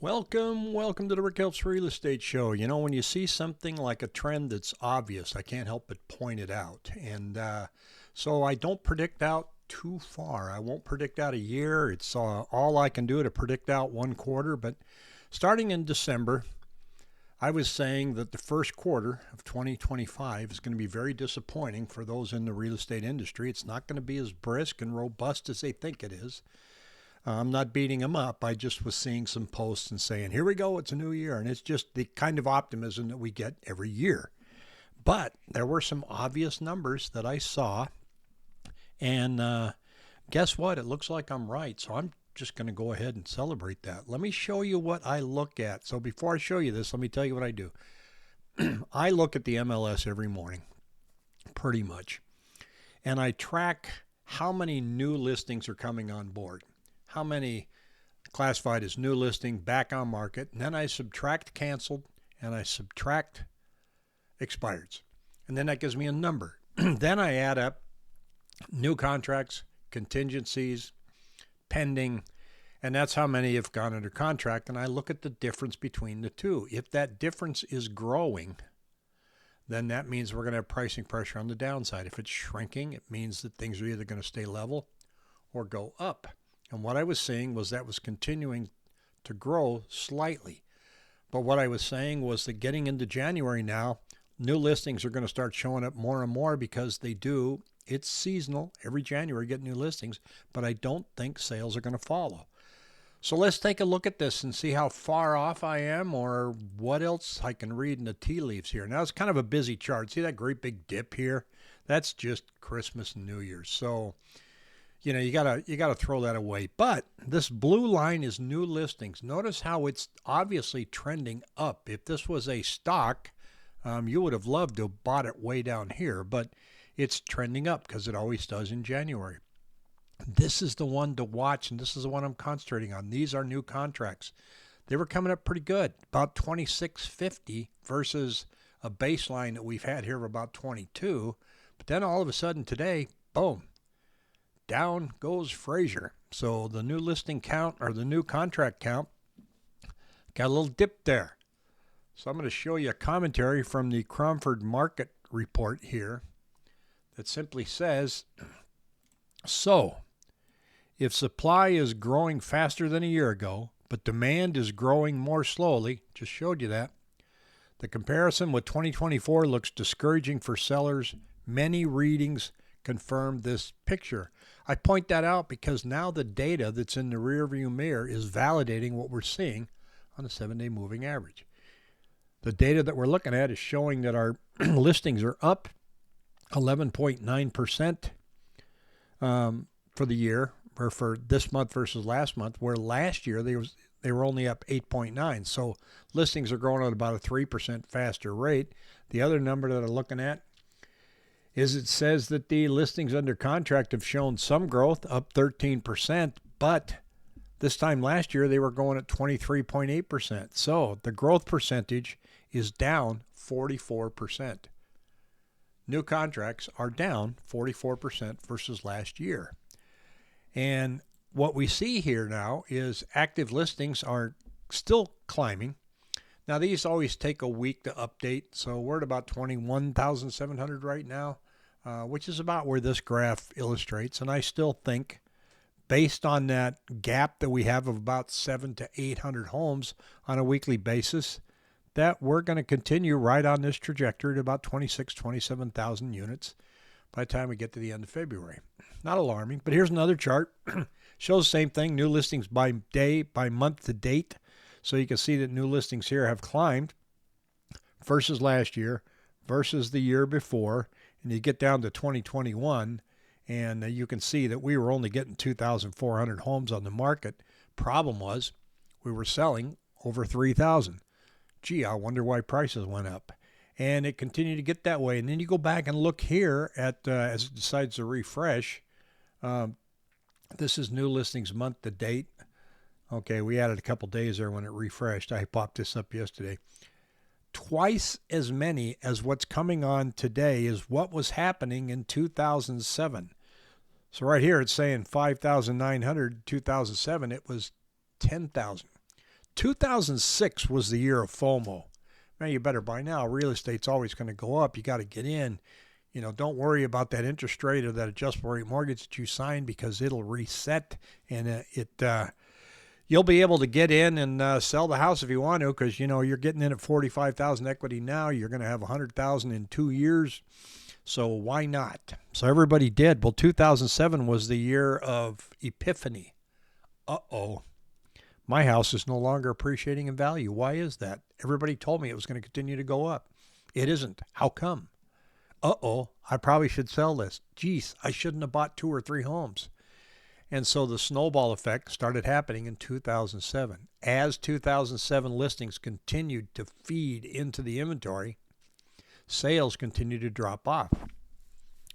Welcome to the Rick Helps Real Estate Show. You know, when you see something like a trend that's obvious, I can't help but point it out. So I don't predict out too far. I won't predict out a year. It's all I can do to predict out one quarter. But starting in December, I was saying that the first quarter of 2025 is going to be very disappointing for those in the real estate industry. It's not going to be as brisk and robust as they think it is. I'm not beating them up. I just was seeing some posts and saying, here we go, it's a new year. And it's just the kind of optimism that we get every year. But there were some obvious numbers that I saw. And guess what? It looks like I'm right. So I'm just going to go ahead and celebrate that. Let me show you what I look at. So before I show you this, let me tell you what I do. I look at the MLS every morning, pretty much. And I track how many new listings are coming on board. How many classified as new listing, back on market, and then I subtract canceled and I subtract expireds. And then that gives me a number. Then I add up new contracts, contingencies, pending, and that's how many have gone under contract. And I look at the difference between the two. If that difference is growing, then that means we're going to have pricing pressure on the downside. If it's shrinking, it means that things are either going to stay level or go up. And what I was seeing was that was continuing to grow slightly. But what I was saying was that getting into January now, new listings are going to start showing up more and more because they do. It's seasonal. Every January, get new listings. But I don't think sales are going to follow. So let's take a look at this and see how far off I am or what else I can read in the tea leaves here. Now, it's kind of a busy chart. See that great big dip here? That's just Christmas and New Year's. So you know, you gotta throw that away. But this blue line is new listings. Notice how it's obviously trending up. If this was a stock, you would have loved to have bought it way down here, but it's trending up because it always does in January. This is the one to watch, and this is the one I'm concentrating on. These are new contracts. They were coming up pretty good, about 2650 versus a baseline that we've had here of about 22. But then all of a sudden today, boom. Down goes Frazier. So the new listing count or the new contract count got a little dip there. So I'm going to show you a commentary from the Cromford Market Report here that simply says, so if supply is growing faster than a year ago, but demand is growing more slowly, just showed you that, the comparison with 2024 looks discouraging for sellers. Many readings confirm this picture. I point that out because now the data that's in the rearview mirror is validating what we're seeing on a 7-day moving average. The data that we're looking at is showing that our listings are up 11.9% for the year, or for this month versus last month, where last year they were only up 8.9. So listings are growing at about a 3% faster rate. The other number that I'm looking at is it says that the listings under contract have shown some growth, up 13%, but this time last year they were going at 23.8%. So the growth percentage is down 44%. New contracts are down 44% versus last year. And what we see here now is active listings are still climbing. Now, these always take a week to update, so we're at about 21,700 right now, which is about where this graph illustrates. And I still think, based on that gap that we have of about 700 to 800 homes on a weekly basis, that we're going to continue right on this trajectory to about 26,000, 27,000 units by the time we get to the end of February. Not alarming, but here's another chart. Shows the same thing, new listings by day, by month to date. So you can see that new listings here have climbed versus last year, versus the year before. And you get down to 2021, and you can see that we were only getting 2,400 homes on the market. Problem was, we were selling over 3,000. Gee, I wonder why prices went up. And it continued to get that way. And then you go back and look here at, as it decides to refresh, this is new listings month to date. Okay, we added a couple days there when it refreshed. I popped this up yesterday. Twice as many as what's coming on today is what was happening in 2007. So right here it's saying 5,900, 2007, it was 10,000. 2006 was the year of FOMO. Man, you better buy now. Real estate's always going to go up. You got to get in. Don't worry about that interest rate or that adjustable rate mortgage that you signed because it'll reset and you'll be able to get in and sell the house if you want to because, you're getting in at 45,000 equity now. You're going to have 100,000 in 2 years. So why not? So everybody did. Well, 2007 was the year of epiphany. Uh-oh. My house is no longer appreciating in value. Why is that? Everybody told me it was going to continue to go up. It isn't. How come? Uh-oh, I probably should sell this. Geez, I shouldn't have bought 2 or 3 homes. And so the snowball effect started happening in 2007. As 2007 listings continued to feed into the inventory, sales continued to drop off.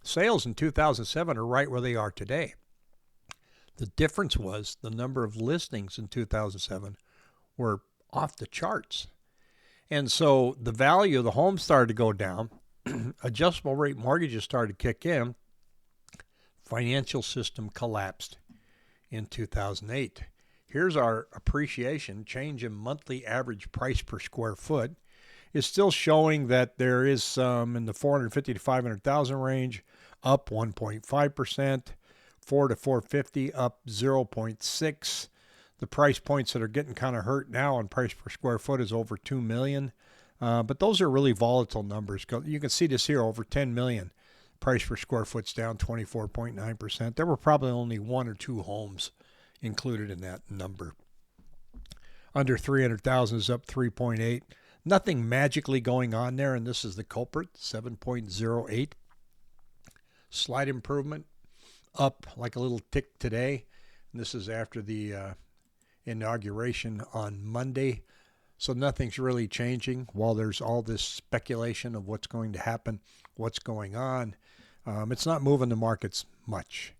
Sales in 2007 are right where they are today. The difference was the number of listings in 2007 were off the charts. And so the value of the home started to go down. Adjustable rate mortgages started to kick in. Financial system collapsed in 2008. Here's our appreciation. Change in monthly average price per square foot is still showing that there is some in the 450 to 500,000 range, up 1.5%, 4 to 450 up 0.6. The price points that are getting kind of hurt now on price per square foot is over 2 million. But those are really volatile numbers. You can see this here, over 10 million. Price per square foot's down 24.9%. There were probably only 1 or 2 homes included in that number. Under 300,000 is up 3.8. Nothing magically going on there, and this is the culprit, 7.08. Slight improvement, up like a little tick today. And this is after the inauguration on Monday. So nothing's really changing while there's all this speculation of what's going to happen, what's going on. It's not moving the markets much.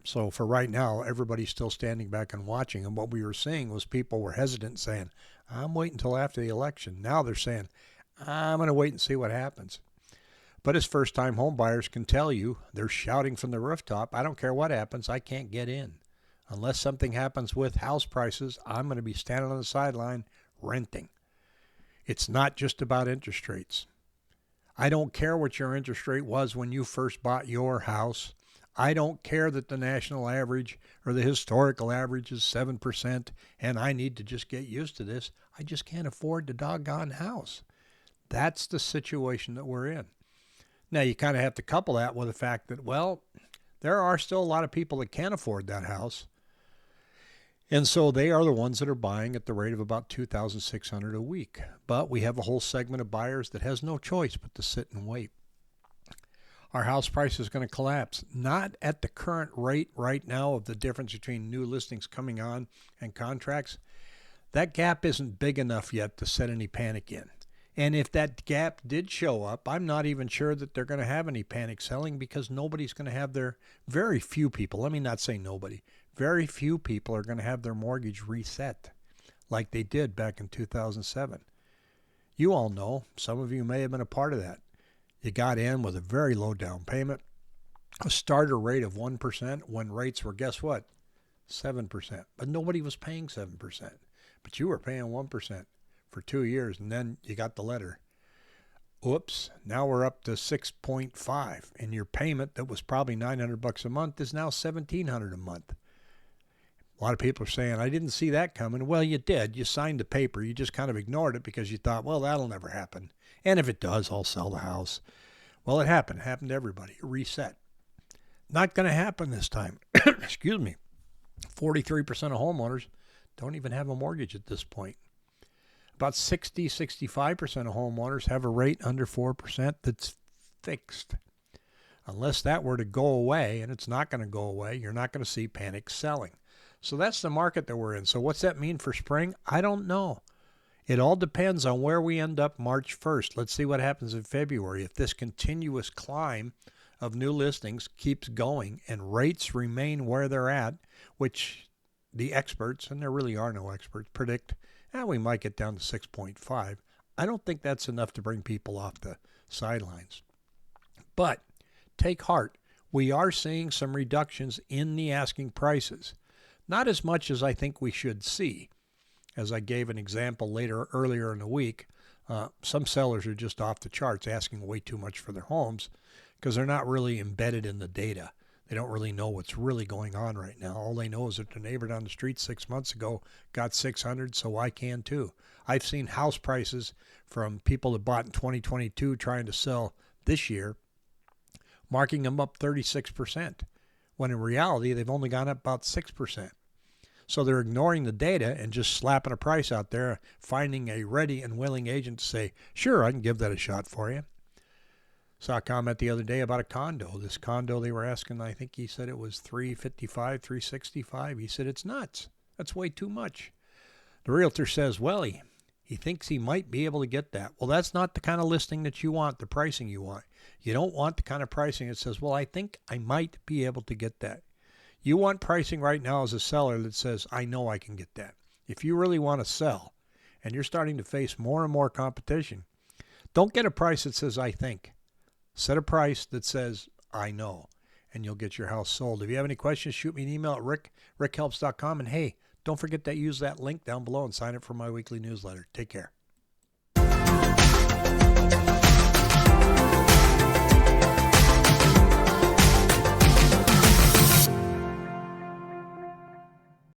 So for right now, everybody's still standing back and watching. And what we were seeing was people were hesitant saying, I'm waiting until after the election. Now they're saying, I'm going to wait and see what happens. But as first-time home buyers can tell you, they're shouting from the rooftop, I don't care what happens, I can't get in. Unless something happens with house prices, I'm going to be standing on the sideline renting. It's not just about interest rates. I don't care what your interest rate was when you first bought your house. I don't care that the national average or the historical average is 7% and I need to just get used to this. I just can't afford the doggone house. That's the situation that we're in. Now, you kind of have to couple that with the fact that, well, there are still a lot of people that can't afford that house. And so they are the ones that are buying at the rate of about $2,600 a week. But we have a whole segment of buyers that has no choice but to sit and wait. Our house price is going to collapse, not at the current rate right now of the difference between new listings coming on and contracts. That gap isn't big enough yet to set any panic in. And if that gap did show up, I'm not even sure that they're going to have any panic selling because nobody's going to have very few people, let me not say nobody, very few people are going to have their mortgage reset like they did back in 2007. You all know, some of you may have been a part of that. You got in with a very low down payment, a starter rate of 1% when rates were, guess what, 7%. But nobody was paying 7%. But you were paying 1% for 2 years, and then you got the letter. Oops, now we're up to 6.5, and your payment that was probably $900 a month is now $1,700 a month. A lot of people are saying, I didn't see that coming. Well, you did. You signed the paper. You just kind of ignored it because you thought, well, that'll never happen. And if it does, I'll sell the house. Well, it happened. It happened to everybody. It reset. Not going to happen this time. Excuse me. 43% of homeowners don't even have a mortgage at this point. About 65% of homeowners have a rate under 4% that's fixed. Unless that were to go away, and it's not going to go away, you're not going to see panic selling. So that's the market that we're in. So what's that mean for spring? I don't know. It all depends on where we end up March 1st. Let's see what happens in February. If this continuous climb of new listings keeps going and rates remain where they're at, which the experts, and there really are no experts, predict, we might get down to 6.5. I don't think that's enough to bring people off the sidelines. But take heart. We are seeing some reductions in the asking prices. Not as much as I think we should see. as I gave an example earlier in the week, some sellers are just off the charts asking way too much for their homes because they're not really embedded in the data. They don't really know what's really going on right now. All they know is that the neighbor down the street 6 months ago got 600, so I can too. I've seen house prices from people that bought in 2022 trying to sell this year, marking them up 36%, when in reality they've only gone up about 6%. So they're ignoring the data and just slapping a price out there, finding a ready and willing agent to say, sure, I can give that a shot for you. Saw a comment the other day about a condo. This condo they were asking, I think he said it was $355, $365. He said, it's nuts. That's way too much. The realtor says, well, he thinks he might be able to get that. Well, that's not the kind of listing that you want, the pricing you want. You don't want the kind of pricing that says, well, I think I might be able to get that. You want pricing right now as a seller that says, I know I can get that. If you really want to sell and you're starting to face more and more competition, don't get a price that says, I think. Set a price that says, I know, and you'll get your house sold. If you have any questions, shoot me an email at rickhelps.com. And hey, don't forget to use that link down below and sign up for my weekly newsletter. Take care.